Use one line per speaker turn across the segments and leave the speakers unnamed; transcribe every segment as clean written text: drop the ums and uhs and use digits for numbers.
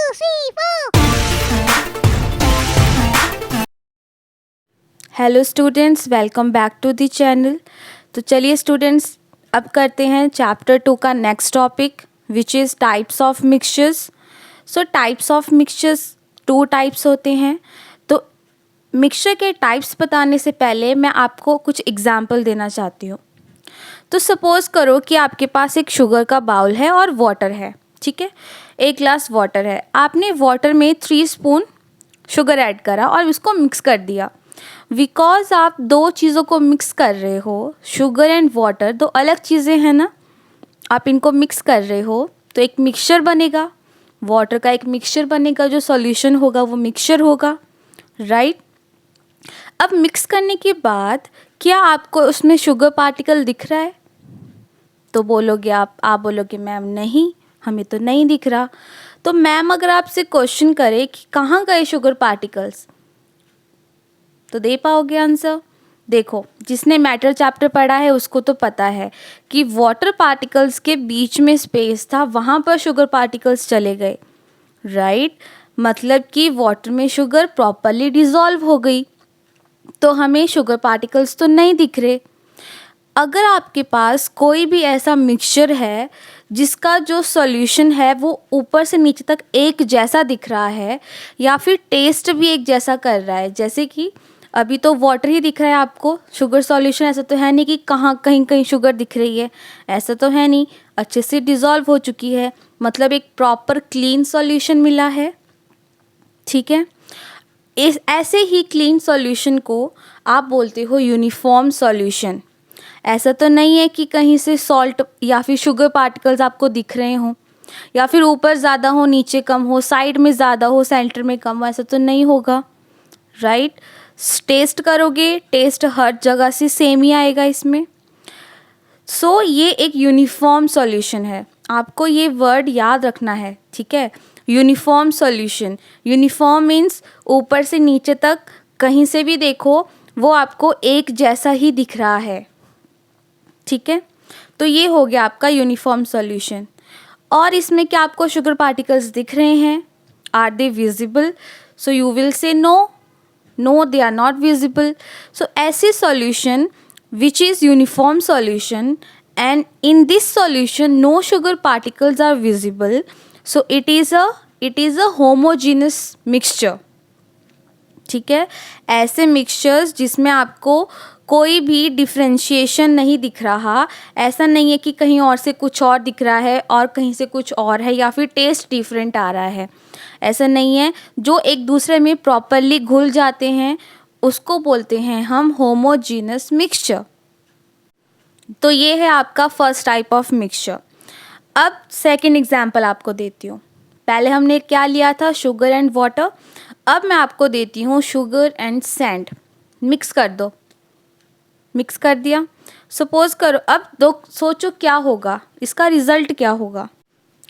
three, four.
Hello students, welcome back to the channel. तो चलिए students, अब करते हैं चैप्टर 2 का next topic which is types of mixtures. So types of mixtures 2 types होते हैं। तो मिक्सचर के टाइप्स बताने से पहले मैं आपको कुछ एग्जाम्पल देना चाहती हूँ। तो सपोज़ करो कि आपके पास एक शुगर का बाउल है और वाटर है, ठीक है। 1 ग्लास वाटर है, आपने वाटर में 3 स्पून शुगर ऐड करा और उसको मिक्स कर दिया। बिकॉज आप 2 चीज़ों को मिक्स कर रहे हो, शुगर एंड वाटर 2 अलग चीज़ें हैं ना, आप इनको मिक्स कर रहे हो तो एक मिक्सचर बनेगा। वाटर का एक मिक्सचर बनेगा, जो सॉल्यूशन होगा वो मिक्सचर होगा, राइट। अब मिक्स करने के बाद क्या आपको उसमें शुगर पार्टिकल दिख रहा है? तो बोलोगे आप बोलोगे मैम नहीं, हमें तो नहीं दिख रहा। तो मैम अगर आपसे क्वेश्चन करे कि कहाँ गए शुगर पार्टिकल्स, तो दे पाओगे आंसर? देखो, जिसने मैटर चैप्टर पढ़ा है उसको तो पता है कि वाटर पार्टिकल्स के बीच में स्पेस था, वहाँ पर शुगर पार्टिकल्स चले गए, राइट। मतलब कि वाटर में शुगर प्रॉपरली डिज़ोल्व हो गई, तो हमें शुगर पार्टिकल्स तो नहीं दिख रहे। अगर आपके पास कोई भी ऐसा मिक्सचर है जिसका जो सॉल्यूशन है वो ऊपर से नीचे तक एक जैसा दिख रहा है या फिर टेस्ट भी एक जैसा कर रहा है, जैसे कि अभी तो वाटर ही दिख रहा है आपको, शुगर सॉल्यूशन ऐसा तो है नहीं कि कहीं कहीं शुगर दिख रही है, ऐसा तो है नहीं, अच्छे से डिज़ोल्व हो चुकी है, मतलब एक प्रॉपर क्लीन सॉल्यूशन मिला है, ठीक है। इस ऐसे ही क्लीन सॉल्यूशन को आप बोलते हो यूनिफॉर्म सॉल्यूशन। ऐसा तो नहीं है कि कहीं से सॉल्ट या फिर शुगर पार्टिकल्स आपको दिख रहे हों, या फिर ऊपर ज़्यादा हो नीचे कम हो, साइड में ज़्यादा हो सेंटर में कम हो, ऐसा तो नहीं होगा, राइट। टेस्ट करोगे, टेस्ट हर जगह से सेम ही आएगा इसमें। सो ये एक यूनिफॉर्म सॉल्यूशन है, आपको ये वर्ड याद रखना है, ठीक है। यूनिफॉर्म सॉल्यूशन, यूनिफॉर्म मीन्स ऊपर से नीचे तक कहीं से भी देखो वो आपको एक जैसा ही दिख रहा है, ठीक है। तो ये हो गया आपका यूनिफॉर्म सॉल्यूशन। और इसमें क्या आपको शुगर पार्टिकल्स दिख रहे हैं? Are they visible? So you will say no they are not visible. So ऐसी solution which is uniform solution and in this solution no sugar particles are visible, so it is a homogeneous mixture, ठीक है। ऐसे mixtures जिसमें आपको कोई भी differentiation नहीं दिख रहा, ऐसा नहीं है कि कहीं और से कुछ और दिख रहा है और कहीं से कुछ और है, या फिर टेस्ट डिफरेंट आ रहा है, ऐसा नहीं है। जो एक दूसरे में प्रॉपरली घुल जाते हैं उसको बोलते हैं हम होमोजीनस मिक्सचर। तो ये है आपका फर्स्ट टाइप ऑफ मिक्सचर। अब सेकंड एग्जांपल आपको देती हूँ। पहले हमने क्या लिया था? Sugar and water. अब मैं आपको देती हूँ शुगर एंड सैंड। मिक्स कर दो, मिक्स कर दिया। सपोज करो, अब दो सोचो क्या होगा, इसका रिजल्ट क्या होगा?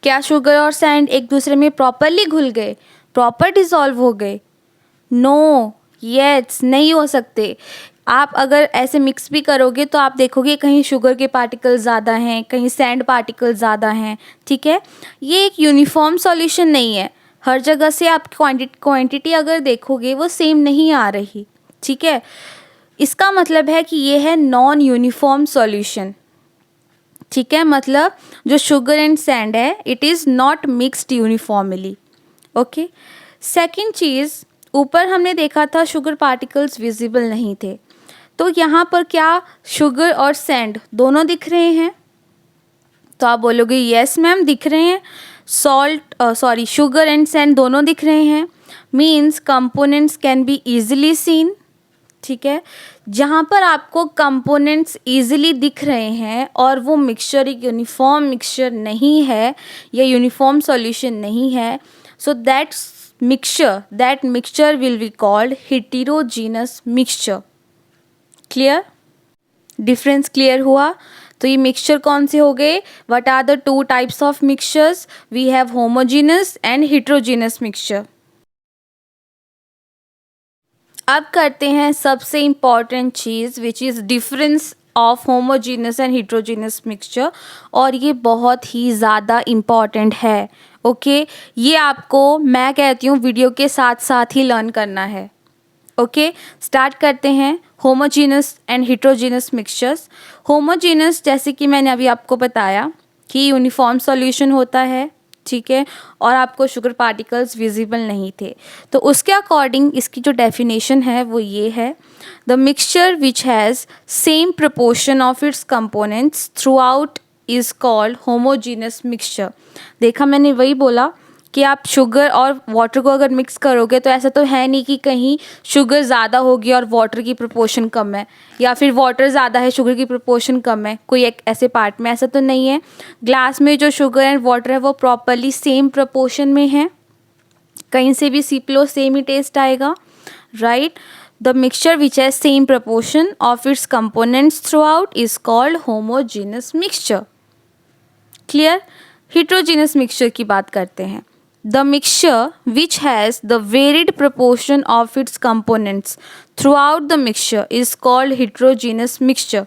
क्या शुगर और सैंड एक दूसरे में प्रॉपरली घुल गए, प्रॉपर डिसॉल्व हो गए? नो, यस, नहीं हो सकते। आप अगर ऐसे मिक्स भी करोगे तो आप देखोगे कहीं शुगर के पार्टिकल ज़्यादा हैं, कहीं सैंड पार्टिकल ज़्यादा हैं, ठीक है। ये एक यूनिफॉर्म सॉल्यूशन नहीं है, हर जगह से आप क्वांटिटी अगर देखोगे वो सेम नहीं आ रही, ठीक है। इसका मतलब है कि ये है नॉन यूनिफॉर्म सॉल्यूशन, ठीक है। मतलब जो शुगर एंड सैंड है it is not mixed uniformly, okay. Second चीज़, ऊपर हमने देखा था शुगर पार्टिकल्स विजिबल नहीं थे, तो यहाँ पर क्या शुगर और सैंड दोनों दिख रहे हैं? तो आप बोलोगे यस मैम दिख रहे हैं। शुगर एंड सैंड दोनों दिख रहे हैं, means components can be easily seen, ठीक है। जहाँ पर आपको कंपोनेंट्स इजीली दिख रहे हैं और वो मिक्सचर एक यूनिफॉर्म मिक्सचर नहीं है या यूनिफॉर्म सॉल्यूशन नहीं है, so that mixture will be called heterogeneous mixture. Clear? Difference clear हुआ? तो ये मिक्सचर कौन से हो गए? What are the 2 types of mixtures? We have homogeneous and heterogeneous mixture. अब करते हैं सबसे इम्पॉर्टेंट चीज़ which is difference of homogeneous and heterogeneous mixture, और ये बहुत ही ज़्यादा इम्पॉर्टेंट है। ओके ये आपको मैं कहती हूँ वीडियो के साथ साथ ही लर्न करना है। ओके स्टार्ट करते हैं homogeneous and heterogeneous mixtures. Homogeneous जैसे कि मैंने अभी आपको बताया कि यूनिफॉर्म सॉल्यूशन होता है, ठीक है, और आपको शुगर पार्टिकल्स विजिबल नहीं थे, तो उसके अकॉर्डिंग इसकी जो डेफिनेशन है वो ये है, the mixture which has same proportion of its components through out is called homogeneous mixture. देखा मैंने वही बोला कि आप शुगर और वाटर को अगर मिक्स करोगे तो ऐसा तो है नहीं कि कहीं शुगर ज़्यादा होगी और वाटर की प्रोपोर्शन कम है, या फिर वाटर ज़्यादा है शुगर की प्रोपोर्शन कम है कोई एक ऐसे पार्ट में, ऐसा तो नहीं है। ग्लास में जो शुगर एंड वाटर है वो प्रॉपरली सेम प्रोपोर्शन में है, कहीं से भी सीप लो सेम ही टेस्ट आएगा, right. The mixture which has same proportion of its components through out is called homogeneous mixture. Clear. Heterogeneous mixture की बात करते हैं। The mixture which has the varied proportion of its components throughout the mixture is called heterogeneous mixture।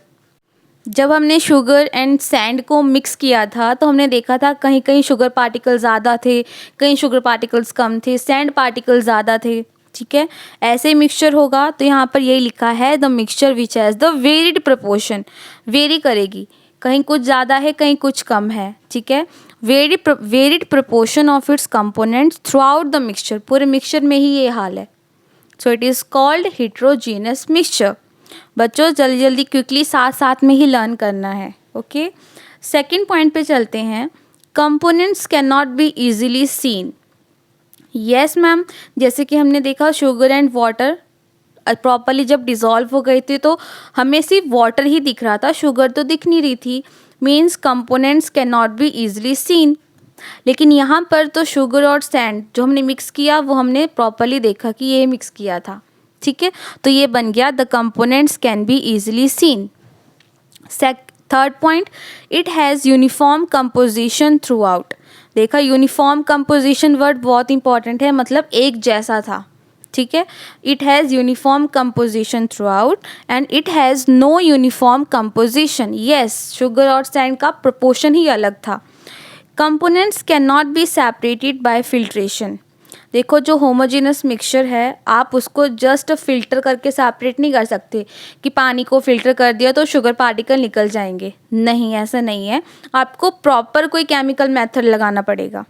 जब हमने sugar and sand को mix किया था तो हमने देखा था कहीं कहीं शुगर पार्टिकल ज़्यादा थे, कहीं शुगर पार्टिकल्स कम थे, सैंड पार्टिकल ज़्यादा थे, ठीक है। ऐसे मिक्सचर होगा तो यहाँ पर यही लिखा है the mixture which has the varied proportion, very करेगी, कहीं कुछ ज़्यादा है कहीं कुछ कम है, ठीक है। Varied proportion of its components through out the mixture, पूरे मिक्सचर में ही ये हाल है, so it is called heterogeneous mixture. बच्चों जल्दी जल्दी क्विकली साथ साथ में ही लर्न करना है। ओके सेकेंड पॉइंट पे चलते हैं। Components can not be easily seen. Yes ma'am, जैसे कि हमने देखा शुगर एंड वाटर प्रॉपरली जब डिज़ोल्व हो गई थी तो हमें सिर्फ वाटर ही दिख रहा था, शुगर तो दिख नहीं रही थी, means components can not be easily seen. लेकिन यहाँ पर तो शुगर और सैंड जो हमने मिक्स किया वो हमने प्रॉपरली देखा कि ये मिक्स किया था, ठीक है, तो ये बन गया the components can be easily seen. Third point, it has uniform composition throughout. देखा यूनिफॉर्म कंपोजिशन वर्ड बहुत इंपॉर्टेंट है, मतलब एक जैसा था, ठीक है। It has uniform composition throughout and it has no uniform composition. Yes, sugar और सैंड का प्रोपोर्शन ही अलग था। Components can not be separated by filtration. देखो जो होमोजेनस मिक्सचर है आप उसको जस्ट फिल्टर करके सेपरेट नहीं कर सकते कि पानी को फिल्टर कर दिया तो शुगर पार्टिकल निकल जाएंगे, नहीं ऐसा नहीं है, आपको प्रॉपर कोई केमिकल मेथड लगाना पड़ेगा,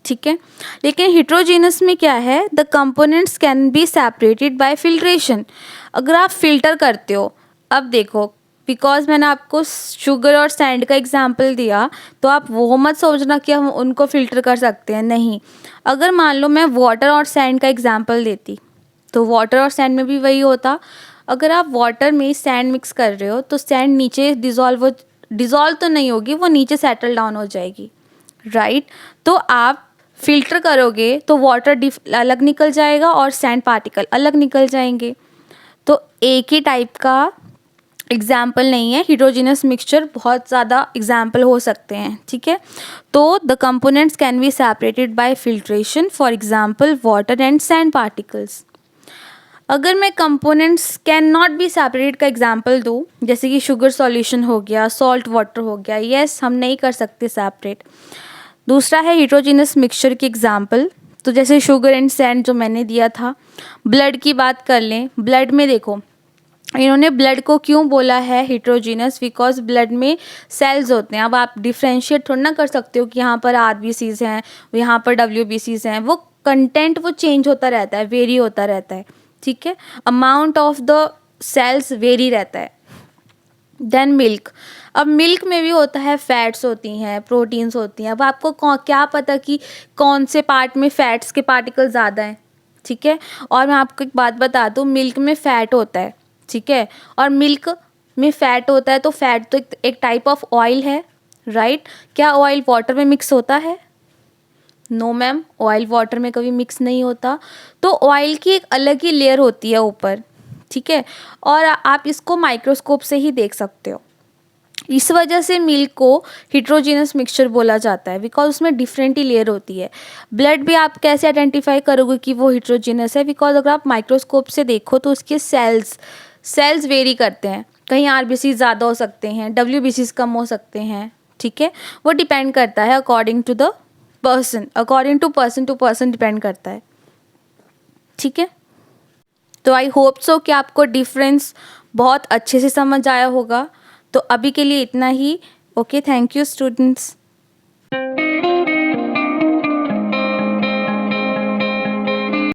ठीक है। लेकिन हिट्रोजीनस में क्या है, the components can B separated by filtration. अगर आप फिल्टर करते हो, अब देखो बिकॉज मैंने आपको शुगर और सैंड का एग्जाम्पल दिया तो आप वो मत सोचना कि हम उनको फ़िल्टर कर सकते हैं, नहीं। अगर मान लो मैं वाटर और सैंड का एग्जाम्पल देती तो वाटर और सैंड में भी वही होता। अगर आप वाटर में सैंड मिक्स कर रहे हो तो सैंड नीचे डिज़ोल्व तो नहीं होगी, वो नीचे सेटल डाउन हो जाएगी, राइट। तो आप फिल्टर करोगे तो वाटर अलग निकल जाएगा और सैंड पार्टिकल अलग निकल जाएंगे, तो एक ही टाइप का एग्जाम्पल नहीं है। हिट्रोजीनस मिक्सचर बहुत ज़्यादा एग्जाम्पल हो सकते हैं, ठीक है। तो the components can B separated by filtration, for example water and sand particles. अगर मैं components can not be separated का एग्जाम्पल दूँ, जैसे कि शुगर सॉल्यूशन हो गया, सॉल्ट वाटर हो गया, यस हम नहीं कर सकते सेपरेट। दूसरा है हिट्रोजीनस मिक्सचर की एग्जाम्पल, तो जैसे शुगर एंड सैंड जो मैंने दिया था। ब्लड की बात कर लें, ब्लड में देखो इन्होंने ब्लड को क्यों बोला है हिट्रोजीनस, बिकॉज ब्लड में सेल्स होते हैं। अब आप डिफ्रेंशिएट थोड़ा ना कर सकते हो कि यहाँ पर आरबीसीज हैं, यहाँ पर डब्ल्यूबीसीज हैं, वो कंटेंट वो चेंज होता रहता है, वेरी होता रहता है, ठीक है। Amount of the cells vary रहता है। देन मिल्क, अब मिल्क में भी होता है, फैट्स होती हैं, प्रोटीन्स होती हैं। अब आपको क्या पता कि कौन से पार्ट में फैट्स के पार्टिकल ज़्यादा हैं, ठीक है। और मैं आपको एक बात बता दूँ, मिल्क में फ़ैट होता है, ठीक है, और मिल्क में फ़ैट होता है तो फैट तो एक टाइप ऑफ ऑयल है, राइट। क्या ऑयल वाटर में मिक्स होता है? नो मैम, ऑयल वाटर में कभी मिक्स नहीं होता। तो ऑयल की एक अलग ही लेयर होती है ऊपर, ठीक है, और आप इसको माइक्रोस्कोप से ही देख सकते हो। इस वजह से मिल्क को हिट्रोजीनस मिक्सचर बोला जाता है, बिकॉज उसमें डिफरेंट ही लेयर होती है। ब्लड भी आप कैसे आइडेंटिफाई करोगे कि वो हिट्रोजीनस है, बिकॉज अगर आप माइक्रोस्कोप से देखो तो उसके सेल्स वेरी करते हैं, कहीं RBC ज़्यादा हो सकते हैं, WBC कम हो सकते हैं, ठीक है। वो डिपेंड करता है according to the person, according to person depend करता है, ठीक है। तो आई होप सो कि आपको डिफरेंस बहुत अच्छे से समझ आया होगा। तो अभी के लिए इतना ही। Okay, thank you students.